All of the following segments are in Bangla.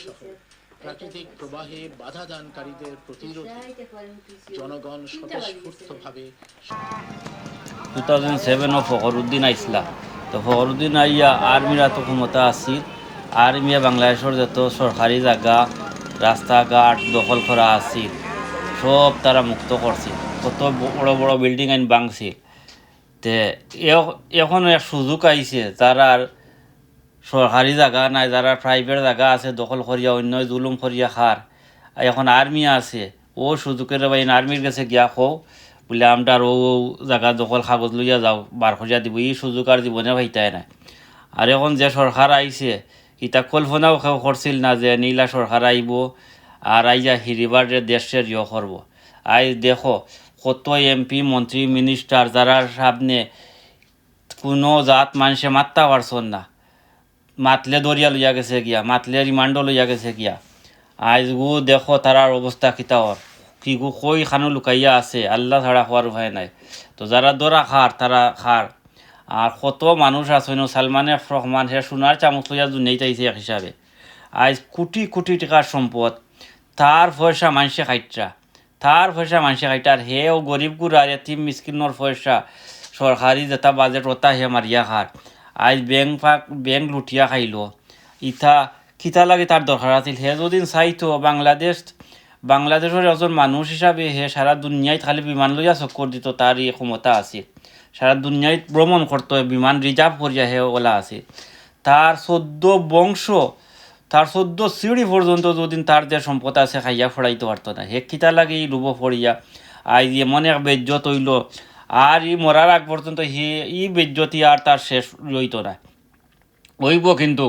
সহ প্রাকৃতিক প্রবাহে বাধা দানকারীদের প্রতিরোধে জনগণ স্বতঃস্ফূর্তভাবে 2007 ফখরুদ্দিন আইসলা। তো ফখরুদ্দিন আইয়া আর্মিরা তো ক্ষমতা আসছিল। আর্মিয়া বাংলাদেশের যত সরকারি জায়গা রাস্তাঘাট দখল করা আছিল সব তারা মুক্ত করছিল। কত বড় বড় বিল্ডিং আইন ভাঙছিল। তে এখন এক সুযোগ আইছে যারা সরকারি জায়গা নাই, যারা প্রাইভেট জায়গা আছে দখল করিয়া অন্য জুলুম করিয়া খার, এখন আর্মি আছে ও সুযোগের বাইন আর্মির কাছে গিয়া খো বলে আমরা ও জায়গা দখল কাগজ লইয়া যাও বার করিয়া দিব, এই সুযোগ আর জীবনে ভাইতাই নাই। আর এখন যে সরকার আইছে ইটা কল্পনাও কেউ করছিল না যে নীলা সরকার আইব আর আইয়া হিরিবার দেশের করব। আই দেখো কত এমপি মন্ত্রী মিনিস্টার যারা সামনে কোনো জাত মানুষে মারতে পারছন না, মাতলে দরিয়া লইয়া গেছে গিয়া, মাতলে রিমান্ডও লইয়া গেছে গিয়া। আজ গু দেখো তারার অবস্থা কিতাওয়ার কি গু কই খানো লুকাইয়া আছে, আল্লাহ ছাড়া হওয়ার ভয় নাই। তো যারা দরা খার তারা খার। আর কত মানুষ আছে সালমান এফ রহমান হে সোনার চামচ লইয়া দুনিয়াতে আইছে এক হিসাবে। আজ কোটি কোটি টাকার সম্পদ, তার পয়সা মানুষে খাইটরা, তার পয়সা মানুষে খাইটার হে ও গরিব গুড়া এতিম মিসকিনোর পয়সা সরকারি যেটা বাজেট ওটা হে মারিয়া খার। আজ ব্যাংক লুটিয়া খাইলো। ইথা কিতা লাগে তার দরকার আছিল? হে যদি চাইতো বাংলাদেশের একজন মানুষ হিসাবে হে সারা দুনিয়ায় খালি বিমান লইয়া চক্কর দিত, তার এই ক্ষমতা আছিল। সারা দুনিয়ায় ভ্রমণ করতো, বিমান রিজার্ভ করিয়া হে ওলা আছে। তার 14 বংশ, তার 14 সিঁড়ি পর্যন্ত যদি তার যে সম্পদ আছে খাইয়া ফড়াইতে পারতো না। হে কিতা লাগে এই লুবো ফড়িয়া আজ এমন এক বেজ্জত হইল। আর ই মরার আগ পর্যন্ত ই বেজ্জতি আর তার শেষ রইত না। হইব কিন্তু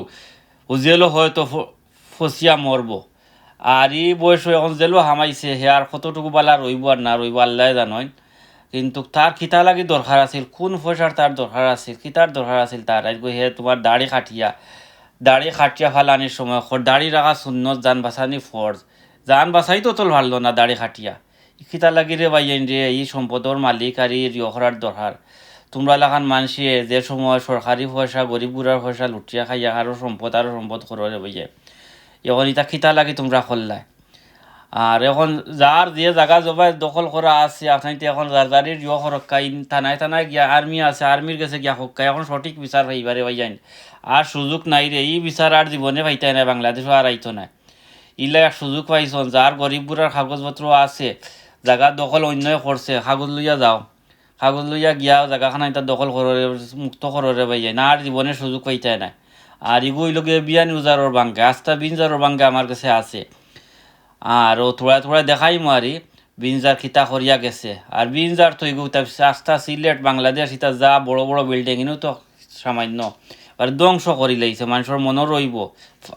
জেলও হয়তো ফসিয়া মরব। আর ই বয়স এখন জেলও হামাইছে, হে আর কতটুকু বালা রইব আর না রইব আল্লাহ জানয়। কিন্তু তার কিতা লাগি দরকার আছিল, কোন পয়সার তার দরকার আছিল, কিতার দরকার আছিল তার? আজ হে তোমার দাড়ি খাটিয়া ফালানির সময় দাড়ি রাখা সুন্নত, জান বাঁচানি ফর্জ। জান বাঁচাই তো তোল ভালো না দাড়ি খাটিয়া। কিতা লাগি রে ভাইয়েন রে এই সম্পদর মালিক আর এই রিয়করার দরকার। তোমরা লাখান মানুষে যে সময় সরকারি পয়সা গরিব গুড়ার পয়সা লুটিয়া খাইয়া আরও সম্পদ করো রে ভাইয়ে। এখন এটা কিতা লাগি তোমরা করলাই? আর এখন যার যে জায়গা জবাই দখল করা আছে আপনি এখন যার ইয়ে হরক্কাই থানায় গিয়া আর্মি আছে, আর্মির কাছে গিয়া হক্কাই এখন সঠিক বিচার পাইবারে ভাইয়ান। আর সুযোগ নাই রে, এই বিচার আর জীবনে পাইতাই নাই, বাংলাদেশও আর আইতো না। ইলা এক সুযোগ পাইছন যার গরিব বুড়ার কাগজপত্র আছে, জায়গা দখল অন্যয় করছে, কাগজ লইয়া যাও, কাগজ লইয়া গিয়া জায়গাখানা এটা দখল করে মুক্ত করে ভাইয়াই না, আর জীবনে সুযোগ পাইতাই নাই। আর ইগুই লগে বিয়ানি উজারর বাঙ্গে আস্থা বিনজারর বাঙ্গে আমার কাছে আছে। আর ও থোড়া দেখাই মারি বিনজার খিতা করিয়া গেছে। আর বিনজার তো এগু আস্থা সিলেট বাংলাদেশ ইতা যা বড় বড় বিল্ডিং ইনও তো সামান্য আর ধ্বংস করি লাইছে, মানুষের মনও রইব।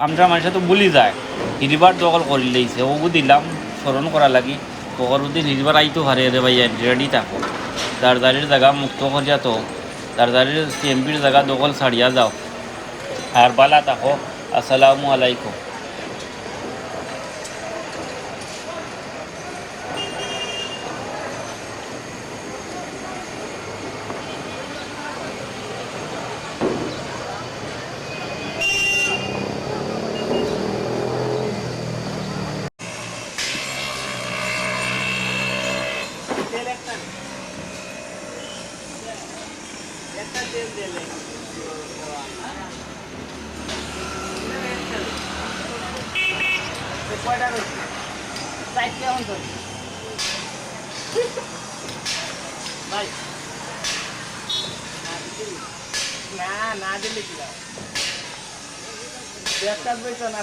আমরা মানুষে তো ভুলি যায় হিরিবার দখল করি লাইছে। ওগু দিলাম স্মরণ করা লাগি ফখরুদ্দিন হিরিবার আইতো হারে রে ভাই রেডি থাকো। দারদারির জায়গা মুক্ত করিয়া তো দারদারির সিএমপির জায়গা দখল ছাড়িয়া যাও। আর বালা থাকো। আসসালামু আলাইকুম। না দিলে কি ব্যবসা বইতো না